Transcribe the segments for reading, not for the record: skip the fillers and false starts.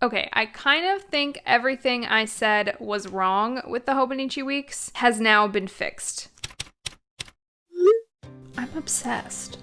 Okay, I kind of think everything I said was wrong with the Hobonichi Weeks has now been fixed. I'm obsessed.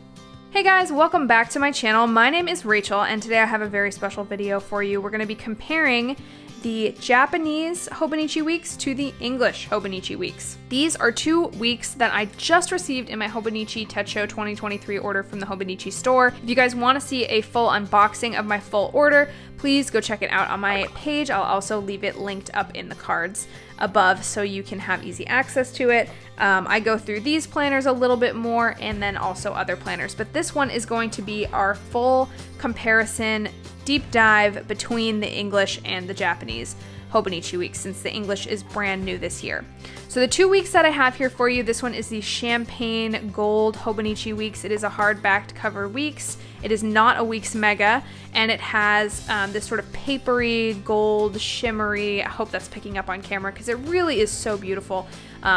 Hey guys, welcome back to my channel. My name is Rachel, and today I have a very special video for you. We're going to be comparing the Japanese Hobonichi Weeks to the English Hobonichi Weeks. These are 2 weeks that I just received in my Hobonichi Techo 2023 order from the Hobonichi store. If you guys want to see a full unboxing of my full order, please go check it out on my page. I'll also leave it linked up in the cards above so you can have easy access to it. I go through these planners a little bit more and then also other planners, but this one is going to be our full comparison deep dive between the English and the Japanese Hobonichi Weeks, since the English is brand new this year. So the 2 weeks that I have here for you, this one is the Champagne Gold Hobonichi Weeks. It is a hardbacked cover weeks. It is not a weeks mega, and it has this sort of papery, gold, shimmery, I hope that's picking up on camera because it really is so beautiful,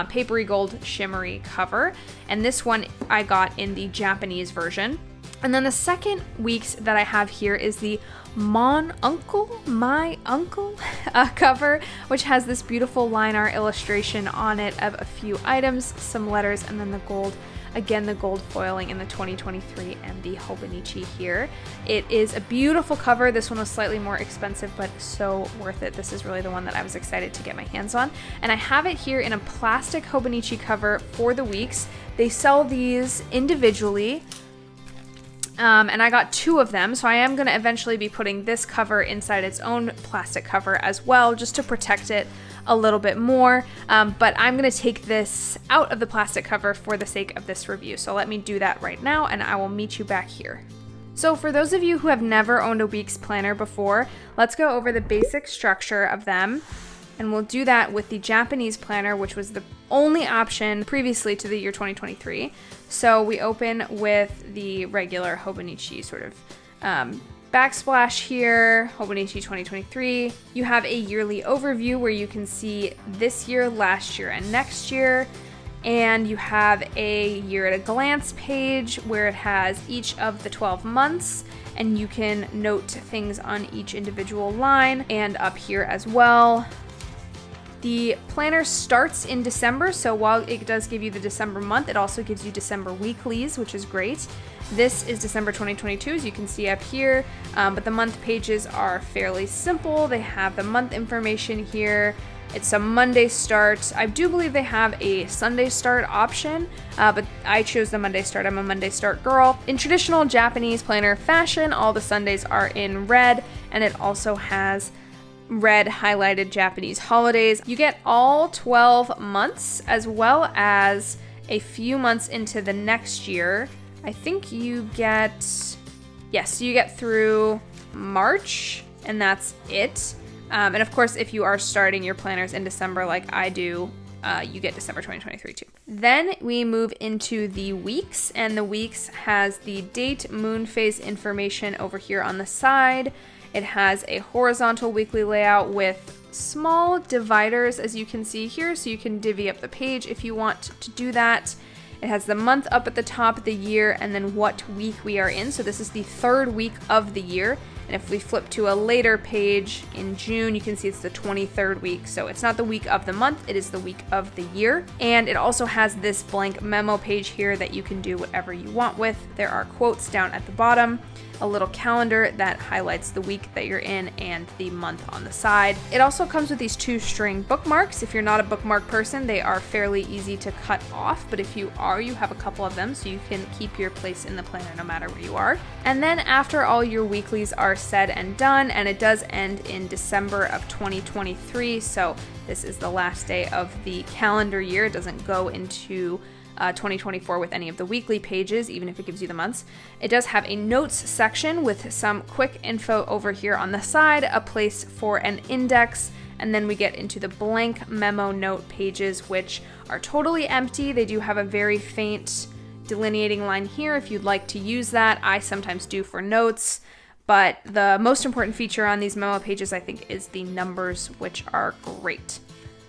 papery gold shimmery cover. And this one I got in the Japanese version. And then the second weeks that I have here is the My Uncle cover, which has this beautiful line art illustration on it of a few items, some letters, and then the gold, again, the gold foiling in the 2023 and the Hobonichi here. It is a beautiful cover. This one was slightly more expensive, but so worth it. This is really the one that I was excited to get my hands on. And I have it here in a plastic Hobonichi cover for the weeks. They sell these individually. And I got 2 of them, so I am going to eventually be putting this cover inside its own plastic cover as well, just to protect it a little bit more. But I'm going to take this out of the plastic cover for the sake of this review. So let me do that right now, and I will meet you back here. So for those of you who have never owned a weeks planner before, let's go over the basic structure of them. And we'll do that with the Japanese planner, which was the only option previously to the year 2023. So we open with the regular Hobonichi sort of backsplash here, Hobonichi 2023. You have a yearly overview where you can see this year, last year, and next year. And you have a year at a glance page where it has each of the 12 months, and you can note things on each individual line, and up here as well. The planner starts in December, so while it does give you the December month, it also gives you December weeklies, which is great. This is December 2022, as you can see up here, but the month pages are fairly simple. They have the month information here. It's a Monday start. I do believe they have a Sunday start option, but I chose the Monday start. I'm a Monday start girl. In traditional Japanese planner fashion, all the Sundays are in red, and it also has red highlighted Japanese holidays. You get all 12 months as well as a few months into the next year. I think you get, yes, you get through March, and that's it. And of course, if you are starting your planners in December like I do, you get December 2023 too. Then we move into the weeks, and the weeks has the date, moon phase information over here on the side. It has a horizontal weekly layout with small dividers, as you can see here, so you can divvy up the page if you want to do that. It has the month up at the top of the year and then what week we are in. So this is the 3rd week of the year. And if we flip to a later page in June, you can see it's the 23rd week. So it's not the week of the month, it is the week of the year. And it also has this blank memo page here that you can do whatever you want with. There are quotes down at the bottom, a little calendar that highlights the week that you're in and the month on the side. It also comes with these 2-string bookmarks. If you're not a bookmark person, they are fairly easy to cut off, but if you are, you have a couple of them so you can keep your place in the planner no matter where you are. And then after all your weeklies are said and done, and it does end in December of 2023, so this is the last day of the calendar year. It doesn't go into 2024 with any of the weekly pages, even if it gives you the months. It does have a notes section with some quick info over here on the side, a place for an index, and then we get into the blank memo note pages, which are totally empty. They do have a very faint delineating line here if you'd like to use that. I sometimes do for notes, but the most important feature on these memo pages, I think, is the numbers, which are great.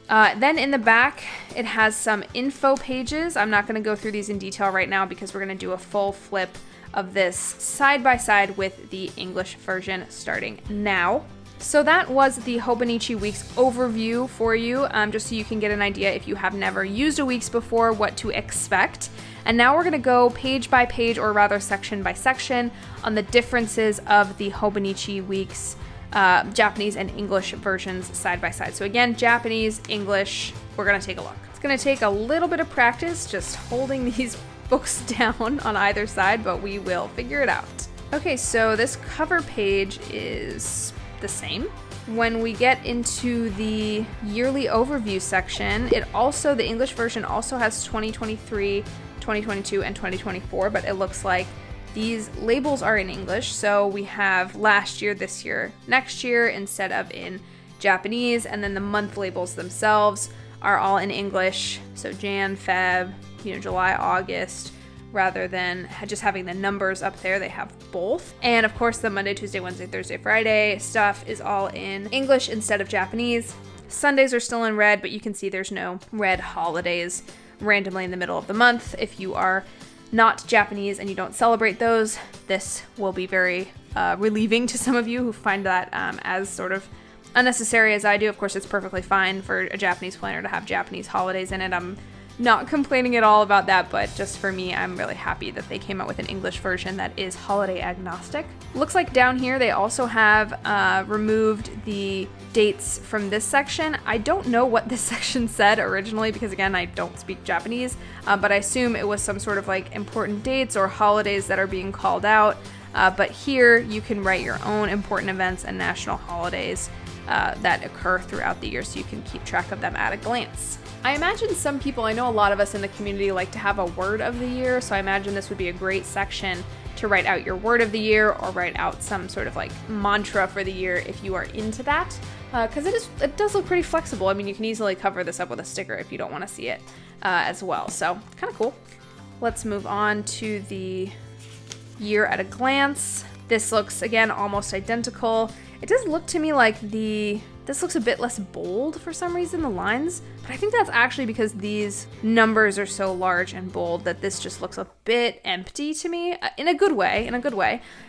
Then in the back, it has some info pages. I'm not going to go through these in detail right now because we're going to do a full flip of this side by side with the English version starting now. So that was the Hobonichi Weeks overview for you, just so you can get an idea if you have never used a Weeks before, what to expect. And now we're going to go page by page, or rather section by section, on the differences of the Hobonichi Weeks Japanese and English versions side by side. So again, Japanese, English, we're going to take a look. It's going to take a little bit of practice just holding these books down on either side, but we will figure it out. Okay, so this cover page is the same. When we get into the yearly overview section, the English version also has 2023, 2022, and 2024, but it looks like these labels are in English, so we have last year, this year, next year instead of in Japanese, and then the month labels themselves are all in English, so Jan, Feb, July, August, rather than just having the numbers up there, they have both. And of course, the Monday, Tuesday, Wednesday, Thursday, Friday stuff is all in English instead of Japanese. Sundays are still in red, but you can see there's no red holidays randomly in the middle of the month. If you are not Japanese and you don't celebrate those, this will be very relieving to some of you who find that as sort of unnecessary as I do. Of course, it's perfectly fine for a Japanese planner to have Japanese holidays in it. I'm not complaining at all about that, but just for me, I'm really happy that they came out with an English version that is holiday agnostic. Looks like down here they also have removed the dates from this section. I don't know what this section said originally because, again, I don't speak Japanese, but I assume it was some sort of like important dates or holidays that are being called out. But here you can write your own important events and national holidays that occur throughout the year, so you can keep track of them at a glance. I imagine some people, I know a lot of us in the community like to have a word of the year, so I imagine this would be a great section to write out your word of the year or write out some sort of like mantra for the year if you are into that, because it does look pretty flexible. I mean, you can easily cover this up with a sticker if you don't want to see it as well, so kind of cool. Let's move on to the year at a glance. This looks, again, almost identical. It does look to me like this looks a bit less bold for some reason, the lines, but I think that's actually because these numbers are so large and bold that this just looks a bit empty to me, in a good way.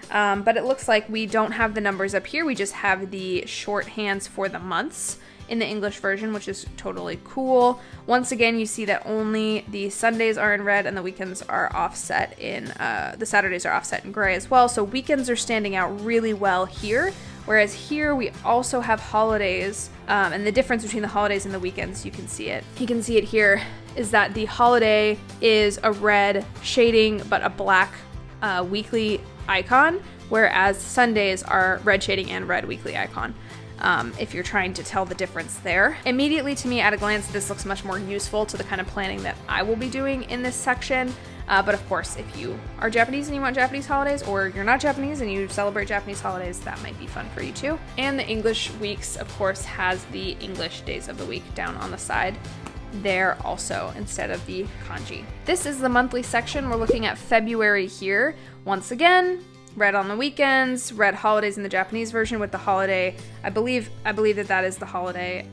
But it looks like we don't have the numbers up here, we just have the shorthands for the months in the English version, which is totally cool. Once again, you see that only the Sundays are in red and the weekends are offset in, the Saturdays are offset in gray as well, so weekends are standing out really well here. Whereas here we also have holidays, and the difference between the holidays and the weekends, you can see it. You can see it here, is that the holiday is a red shading but a black weekly icon, whereas Sundays are red shading and red weekly icon. If you're trying to tell the difference there. Immediately to me at a glance, this looks much more useful to the kind of planning that I will be doing in this section. But of course, if you are Japanese and you want Japanese holidays, or you're not Japanese and you celebrate Japanese holidays, that might be fun for you too. And the English Weeks, of course, has the English days of the week down on the side there also instead of the kanji. This is the monthly section. We're looking at February here. Once again, red on the weekends, red holidays in the Japanese version with the holiday. I believe that is the holiday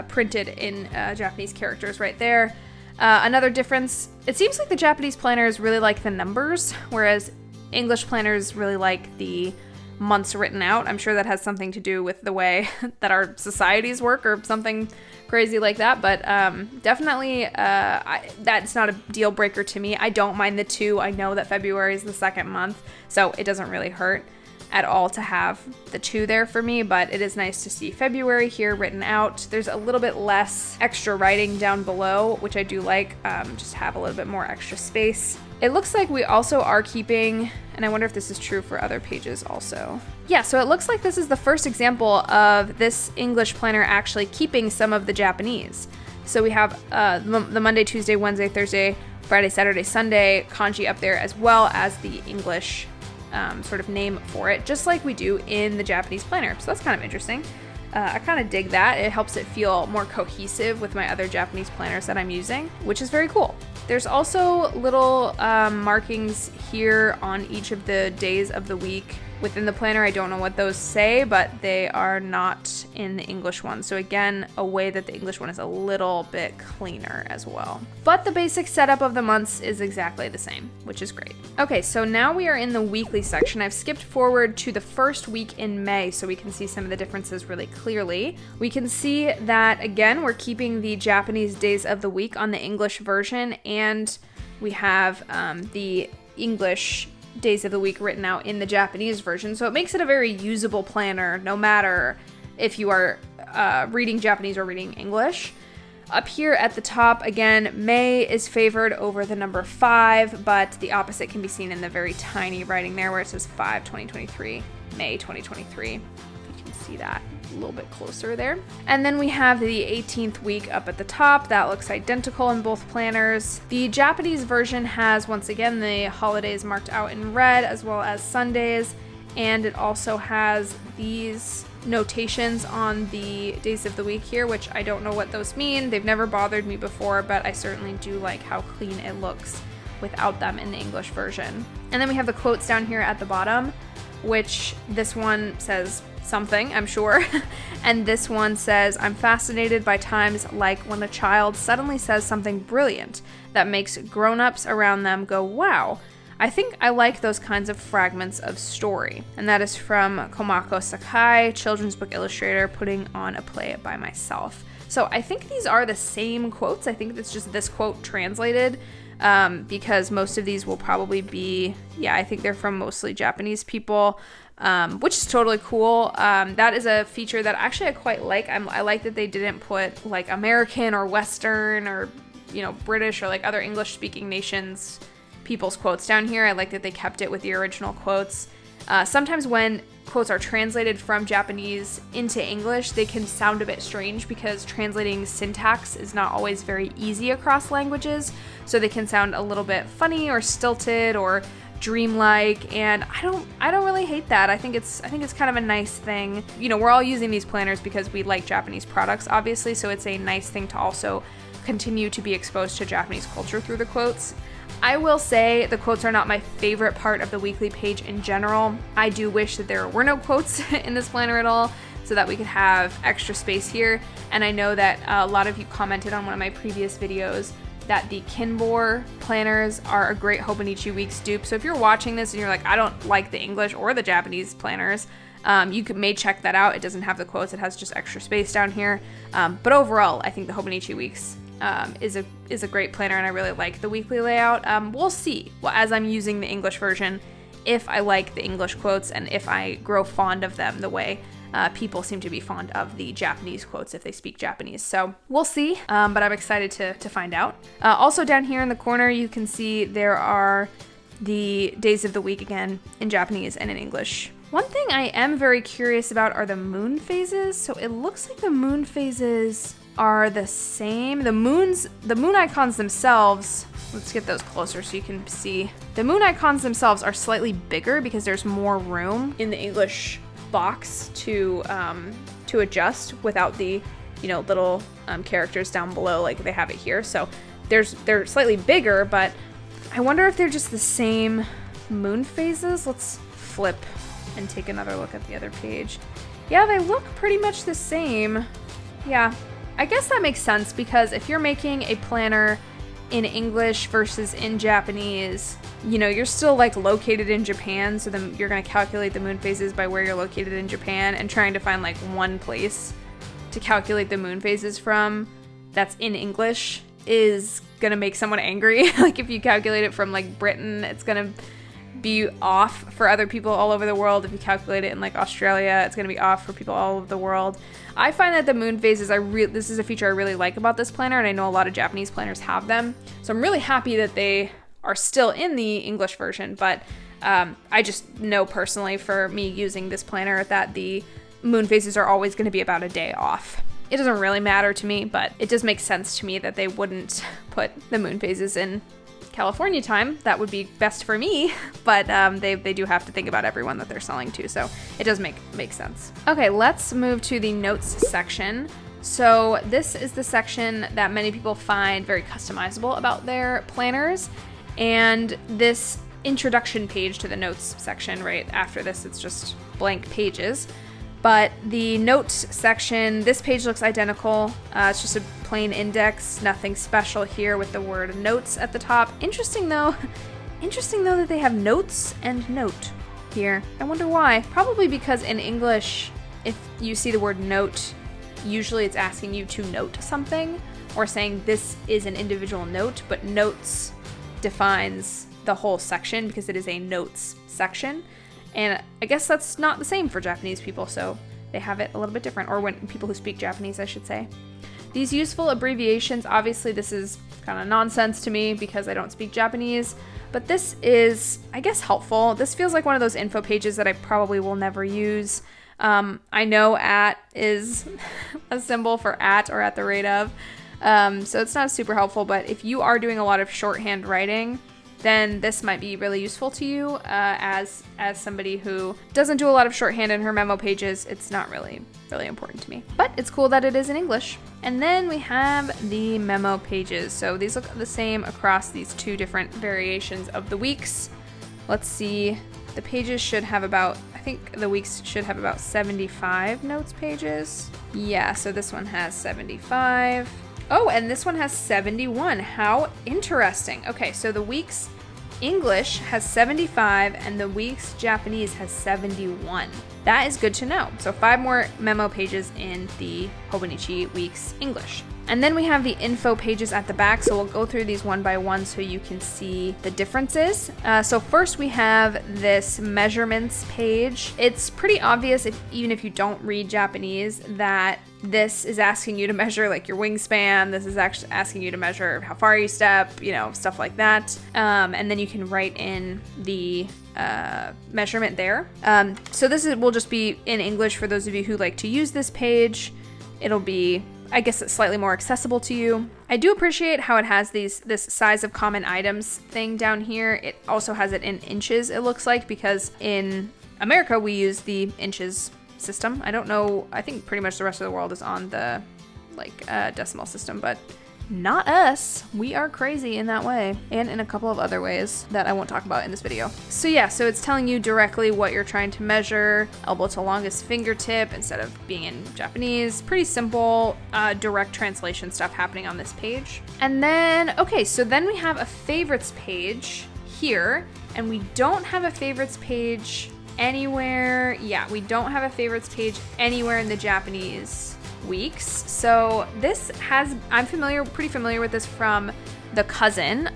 printed in Japanese characters right there. Another difference, it seems like the Japanese planners really like the numbers, whereas English planners really like the months written out. I'm sure that has something to do with the way that our societies work or something crazy like that, but definitely that's not a deal breaker to me. I don't mind the two. I know that February is the second month, so it doesn't really hurt at all to have the two there for me, but it is nice to see February here written out. There's a little bit less extra writing down below, which I do like, just have a little bit more extra space. It looks like we also are keeping, and I wonder if this is true for other pages also. Yeah, so it looks like this is the first example of this English planner actually keeping some of the Japanese. So we have the Monday, Tuesday, Wednesday, Thursday, Friday, Saturday, Sunday kanji up there, as well as the English sort of name for it, just like we do in the Japanese planner. So that's kind of interesting. I kind of dig that. It helps it feel more cohesive with my other Japanese planners that I'm using, which is very cool. There's also little markings here on each of the days of the week within the planner. I don't know what those say, but they are not in the English one. So again, a way that the English one is a little bit cleaner as well. But the basic setup of the months is exactly the same, which is great. Okay, so now we are in the weekly section. I've skipped forward to the first week in May so we can see some of the differences really clearly. We can see that, again, we're keeping the Japanese days of the week on the English version, and we have the English days of the week written out in the Japanese version. So it makes it a very usable planner no matter if you are reading Japanese or reading English. Up here at the top, again, May is favored over the number 5, but the opposite can be seen in the very tiny writing there where it says 5/2023, May 2023. You can see that a little bit closer there. And then we have the 18th week up at the top. That looks identical in both planners. The Japanese version has, once again, the holidays marked out in red as well as Sundays, and it also has these notations on the days of the week here, which I don't know what those mean. They've never bothered me before, but I certainly do like how clean it looks without them in the English version. And then we have the quotes down here at the bottom, which this one says something, I'm sure. And this one says, "I'm fascinated by times like when a child suddenly says something brilliant that makes grown-ups around them go, wow. I think I like those kinds of fragments of story." And that is from Komako Sakai, children's book illustrator, putting on a play by myself. So I think these are the same quotes. I think it's just this quote translated, because most of these will probably be, I think they're from mostly Japanese people, which is totally cool. That is a feature that actually I quite like. I like that they didn't put like American or Western or, British or like other English-speaking nations people's quotes down here. I like that they kept it with the original quotes. Sometimes when quotes are translated from Japanese into English, they can sound a bit strange because translating syntax is not always very easy across languages. So they can sound a little bit funny or stilted or dreamlike, and I don't really hate that. I think it's kind of a nice thing. We're all using these planners because we like Japanese products, obviously, so it's a nice thing to also continue to be exposed to Japanese culture through the quotes. I will say the quotes are not my favorite part of the weekly page in general. I do wish that there were no quotes in this planner at all so that we could have extra space here. And I know that a lot of you commented on one of my previous videos that the Kinbor planners are a great Hobonichi Weeks dupe. So if you're watching this and you're like, I don't like the English or the Japanese planners, you may check that out. It doesn't have the quotes, it has just extra space down here. But overall, I think the Hobonichi Weeks is a great planner, and I really like the weekly layout. We'll see, as I'm using the English version, if I like the English quotes and if I grow fond of them the way people seem to be fond of the Japanese quotes if they speak Japanese. So we'll see, but I'm excited to find out. Also down here in the corner, you can see there are the days of the week again in Japanese and in English. One thing I am very curious about are the moon phases. So it looks like the moon phases are the same. The moon icons themselves, let's get those closer so you can see. The moon icons themselves are slightly bigger because there's more room in the English box to adjust without the little characters down below like they have it here. So they're slightly bigger, but I wonder if they're just the same moon phases. Let's flip and take another look at the other page. Yeah, they look pretty much the same. Yeah, I guess that makes sense because if you're making a planner in English versus in Japanese, you're still like located in Japan, so then you're going to calculate the moon phases by where you're located in Japan, and trying to find like one place to calculate the moon phases from that's in English is going to make someone angry. Like if you calculate it from like Britain, it's going to be off for other people all over the world. If you calculate it in like Australia, it's going to be off for people all over the world. I find that the moon phases this is a feature I really like about this planner, and I know a lot of Japanese planners have them. So I'm really happy that they are still in the English version, but I just know personally for me using this planner that the moon phases are always going to be about a day off. It doesn't really matter to me, but it just makes sense to me that they wouldn't put the moon phases in California time. That would be best for me, but they do have to think about everyone that they're selling to, so it does make sense. Okay, let's move to the notes section. So this is the section that many people find very customizable about their planners, and this introduction page to the notes section. Right after this, it's just blank pages. But the notes section, this page looks identical. It's just a plain index, nothing special here with the word notes at the top. Interesting though that they have notes and note here. I wonder why. Probably because in English, if you see the word note, usually it's asking you to note something or saying this is an individual note, but notes defines the whole section because it is a notes section. And I guess that's not the same for Japanese people, so they have it a little bit different, or when people who speak Japanese, I should say. These useful abbreviations, obviously this is kind of nonsense to me because I don't speak Japanese, but this is, I guess, helpful. This feels like one of those info pages that I probably will never use. I know at is a symbol for at or at the rate of, so it's not super helpful, but if you are doing a lot of shorthand writing, then this might be really useful to you. As somebody who doesn't do a lot of shorthand in her memo pages, it's not really important to me. But it's cool that it is in English. And then we have the memo pages. So these look the same across these two different variations of the weeks. Let's see, the pages should have about, I think the weeks should have about 75 notes pages. Yeah, so this one has 75. Oh, and this one has 71. How interesting. Okay, so the week's English has 75 and the week's Japanese has 71. That is good to know. So 5 more memo pages in the Hobonichi Weeks English. And then we have the info pages at the back, so we'll go through these one by one so you can see the differences. So first we have this measurements page. It's pretty obvious, even if you don't read Japanese, that this is asking you to measure like your wingspan. This is actually asking you to measure how far you step, stuff like that. And then you can write in the measurement there. So will just be in English for those of you who like to use this page. It'll be, I guess, it's slightly more accessible to you. I do appreciate how it has this size of common items thing down here. It also has it in inches, it looks like, because in America we use the inches system. I don't know, I think pretty much the rest of the world is on the decimal system, but not us. We are crazy in that way, and in a couple of other ways that I won't talk about in this video. So yeah, so it's telling you directly what you're trying to measure, elbow to longest fingertip instead of being in Japanese. Pretty simple, direct translation stuff happening on this page. And then, okay, so then we have a favorites page here, and we don't have a favorites page anywhere. Yeah, we don't have a favorites page anywhere in the Japanese weeks. So this I'm pretty familiar with this from the Cousin.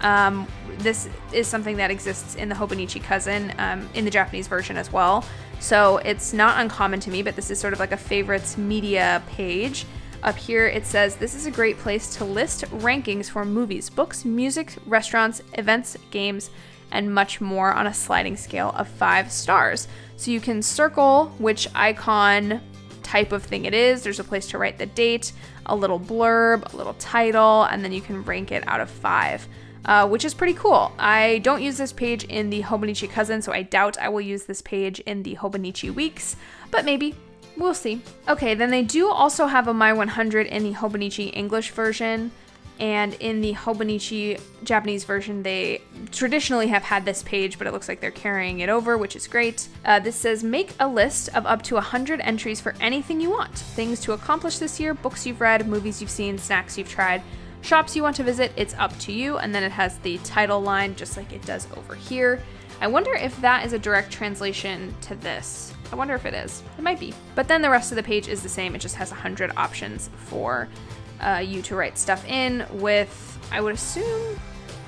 This is something that exists in the Hobonichi Cousin, in the Japanese version as well. So it's not uncommon to me, but this is sort of like a favorites media page. Up here it says, this is a great place to list rankings for movies, books, music, restaurants, events, games, and much more on a sliding scale of 5 stars. So you can circle which icon type of thing it is. There's a place to write the date, a little blurb, a little title, and then you can rank it out of 5, which is pretty cool. I don't use this page in the Hobonichi Cousin, so I doubt I will use this page in the Hobonichi Weeks, but maybe. We'll see. Okay, then they do also have a My 100 in the Hobonichi English version, and in the Hobonichi Japanese version, they traditionally have had this page, but it looks like they're carrying it over, which is great. This says, make a list of up to 100 entries for anything you want. Things to accomplish this year, books you've read, movies you've seen, snacks you've tried, shops you want to visit, it's up to you. And then it has the title line, just like it does over here. I wonder if that is a direct translation to this. I wonder if it is. It might be. But then the rest of the page is the same. It just has 100 options for you to write stuff in with, I would assume,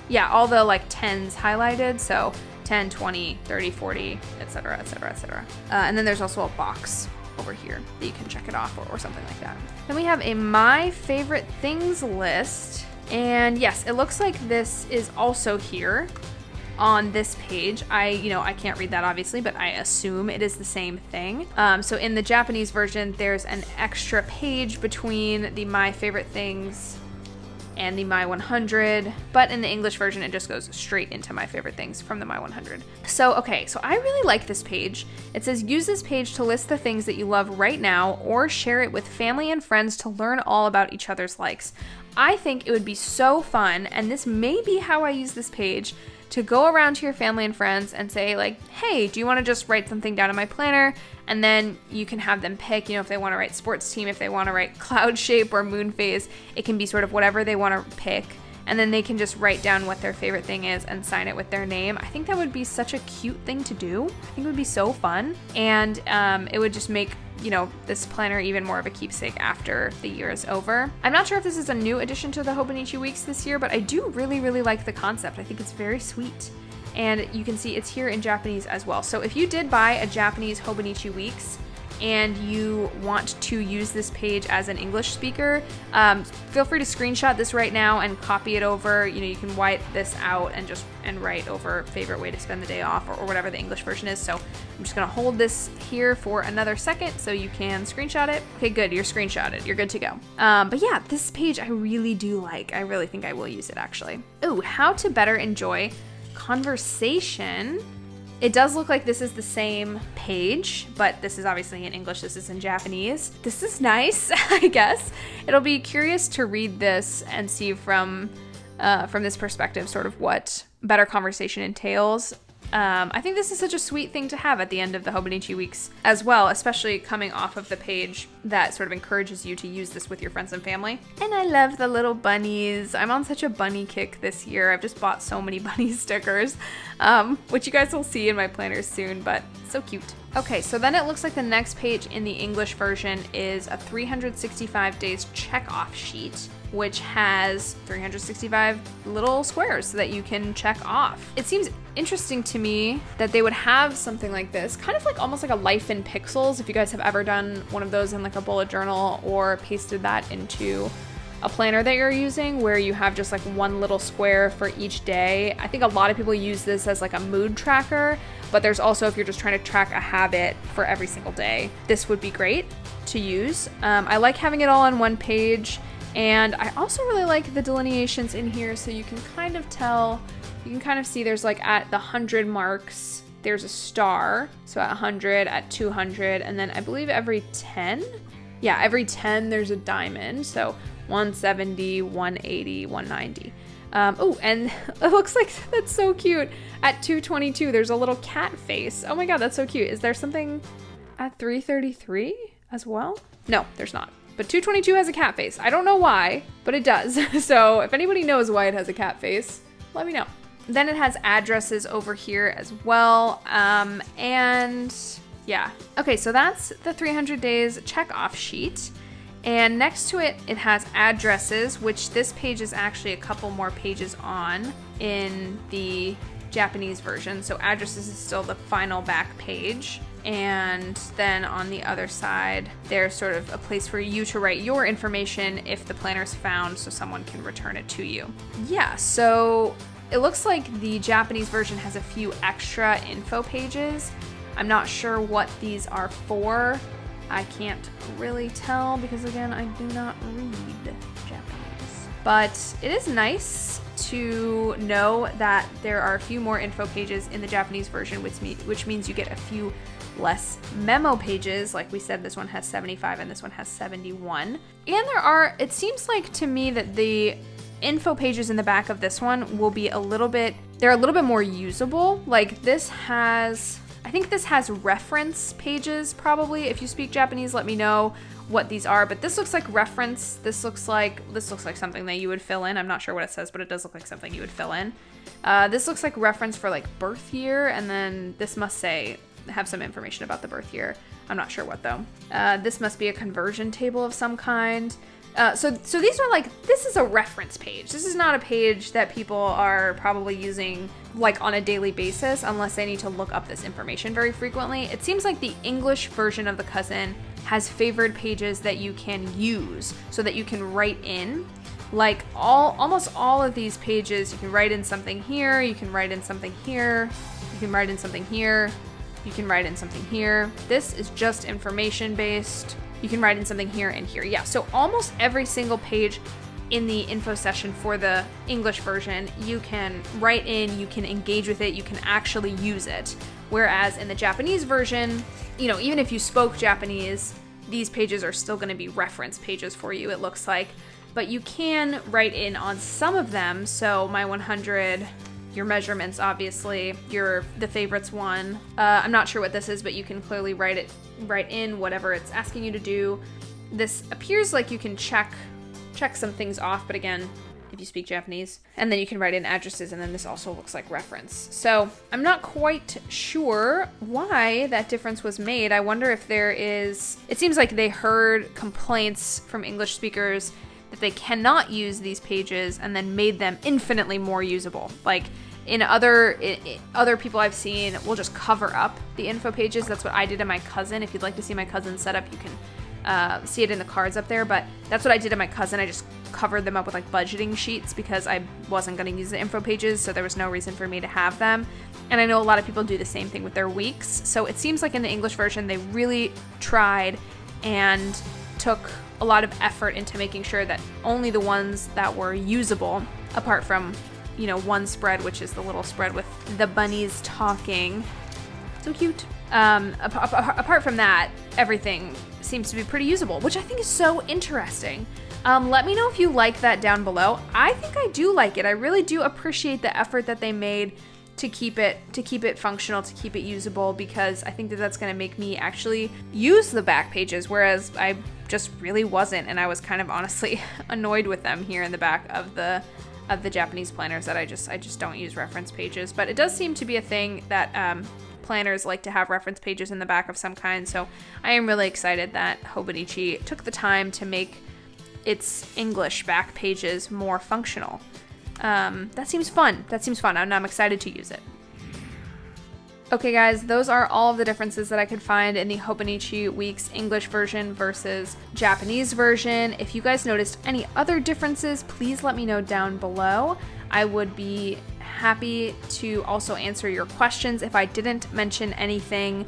yeah, all the like 10s highlighted. So 10, 20, 30, 40, etc., etc., etc. And then there's also a box over here that you can check it off or something like that. Then we have a My Favorite Things list. And yes, it looks like this is also here on this page. I can't read that obviously, but I assume it is the same thing. So in the Japanese version, there's an extra page between the My Favorite Things and the My 100, but in the English version, it just goes straight into My Favorite Things from the My 100. So, okay, so I really like this page. It says, use this page to list the things that you love right now, or share it with family and friends to learn all about each other's likes. I think it would be so fun, and this may be how I use this page, to go around to your family and friends and say like, hey, do you want to just write something down in my planner? And then you can have them pick, if they want to write sports team, if they want to write cloud shape or moon phase, it can be sort of whatever they want to pick. And then they can just write down what their favorite thing is and sign it with their name. I think that would be such a cute thing to do. I think it would be so fun. And it would just make, this planner even more of a keepsake after the year is over. I'm not sure if this is a new addition to the Hobonichi Weeks this year, but I do really, really like the concept. I think it's very sweet. And you can see it's here in Japanese as well. So if you did buy a Japanese Hobonichi Weeks and you want to use this page as an English speaker, feel free to screenshot this right now and copy it over. You can white this out and write over favorite way to spend the day off or whatever the English version is. So I'm just gonna hold this here for another second so you can screenshot it. Okay, good, you're screenshotted, you're good to go. But yeah, this page I really do like. I really think I will use it actually. Ooh, how to better enjoy conversation. It does look like this is the same page, but this is obviously in English, this is in Japanese. This is nice, I guess. It'll be curious to read this and see from this perspective sort of what better conversation entails. I think this is such a sweet thing to have at the end of the Hobonichi Weeks as well, especially coming off of the page that sort of encourages you to use this with your friends and family. And I love the little bunnies. I'm on such a bunny kick this year. I've just bought so many bunny stickers, which you guys will see in my planners soon, but so cute. Okay, so then it looks like the next page in the English version is a 365 days check-off sheet, which has 365 little squares so that you can check off. It seems interesting to me that they would have something like this, kind of like almost like a life in pixels, if you guys have ever done one of those in like a bullet journal or pasted that into a planner that you're using where you have just like one little square for each day. I think a lot of people use this as like a mood tracker, but there's also, if you're just trying to track a habit for every single day, this would be great to use. I like having it all on one page, and I also really like the delineations in here, so you can kind of tell, you can kind of see there's like at the 100 marks, there's a star. So at 100, at 200, and then I believe every 10, yeah, every 10 there's a diamond. So 170, 180, 190. Oh, and it looks like that's so cute. At 222, there's a little cat face. Oh my God, that's so cute. Is there something at 333 as well? No, there's not. But 222 has a cat face. I don't know why, but it does. So if anybody knows why it has a cat face, let me know. Then it has addresses over here as well. And yeah. Okay, so that's the 300 days check off sheet. And next to it, it has addresses, which this page is actually a couple more pages on in the Japanese version. So addresses is still the final back page. And then on the other side, there's sort of a place for you to write your information if the planner's found, so someone can return it to you. Yeah, so it looks like the Japanese version has a few extra info pages. I'm not sure what these are for. I can't really tell because, again, I do not read Japanese. But it is nice to know that there are a few more info pages in the Japanese version, which means you get a few less memo pages. Like we said, this one has 75 and this one has 71. And it seems like to me that the info pages in the back of this one will be they're a little bit more usable. Like I think this has reference pages probably. If you speak Japanese, let me know what these are, but this looks like reference. This looks like something that you would fill in. I'm not sure what it says, but it does look like something you would fill in. This looks like reference for like birth year, and then this must have some information about the birth year. I'm not sure what though. This must be a conversion table of some kind. So these are this is a reference page. This is not a page that people are probably using like on a daily basis unless they need to look up this information very frequently. It seems like the English version of the cousin has favored pages that you can use so that you can write in. Like almost all of these pages, you can write in something here, you can write in something here, you can write in something here, you can write in something here. This is just information based. You can write in something here and here. Yeah, so almost every single page in the info session for the English version, you can write in, you can engage with it, you can actually use it. Whereas in the Japanese version, even if you spoke Japanese, these pages are still gonna be reference pages for you, it looks like. But you can write in on some of them. So my 100 your measurements, obviously, the favorites one. I'm not sure what this is, but you can clearly write in whatever it's asking you to do. This appears like you can check some things off, but again, if you speak Japanese, and then you can write in addresses, and then this also looks like reference. So I'm not quite sure why that difference was made. I wonder if it seems like they heard complaints from English speakers that they cannot use these pages and then made them infinitely more usable. Like in other people I've seen will just cover up the info pages. That's what I did to my cousin. If you'd like to see my cousin's setup, you can see it in the cards up there, but that's what I did to my cousin. I just covered them up with like budgeting sheets because I wasn't going to use the info pages, so there was no reason for me to have them. And I know a lot of people do the same thing with their weeks. So it seems like in the English version, they really tried and took a lot of effort into making sure that only the ones that were usable, apart from, one spread, which is the little spread with the bunnies talking. So cute. Apart from that, everything seems to be pretty usable, which I think is so interesting. Let me know if you like that down below. I think I do like it. I really do appreciate the effort that they made to keep it functional, to keep it usable, because I think that that's going to make me actually use the back pages, whereas I just really wasn't, and I was kind of honestly annoyed with them here in the back of the Japanese planners that I just don't use reference pages. But it does seem to be a thing that planners like to have reference pages in the back of some kind, so I am really excited that Hobonichi took the time to make its English back pages more functional. That seems fun, and I'm excited to use it. Okay guys, those are all of the differences that I could find in the Hobonichi Weeks English version versus Japanese version. If you guys noticed any other differences, please let me know down below. I would be happy to also answer your questions. If I didn't mention anything,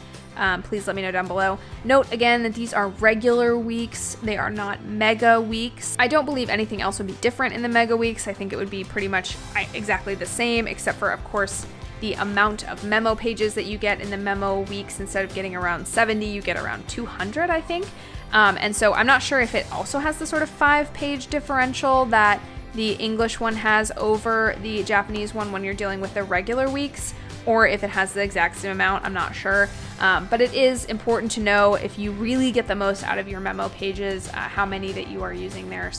please let me know down below. Note again that these are regular weeks. They are not mega weeks. I don't believe anything else would be different in the mega weeks. I think it would be pretty much exactly the same, except for, of course, the amount of memo pages that you get in the memo weeks. Instead of getting around 70, you get around 200, I think. And so I'm not sure if it also has the sort of 5-page differential that the English one has over the Japanese one when you're dealing with the regular weeks, or if it has the exact same amount. I'm not sure. But it is important to know, if you really get the most out of your memo pages, how many that you are using there,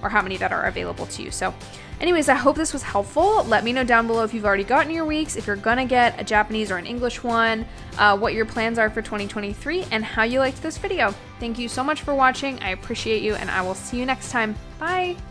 or how many that are available to you. So anyways, I hope this was helpful. Let me know down below if you've already gotten your weeks, if you're gonna get a Japanese or an English one, what your plans are for 2023, and how you liked this video. Thank you so much for watching. I appreciate you, and I will see you next time. Bye!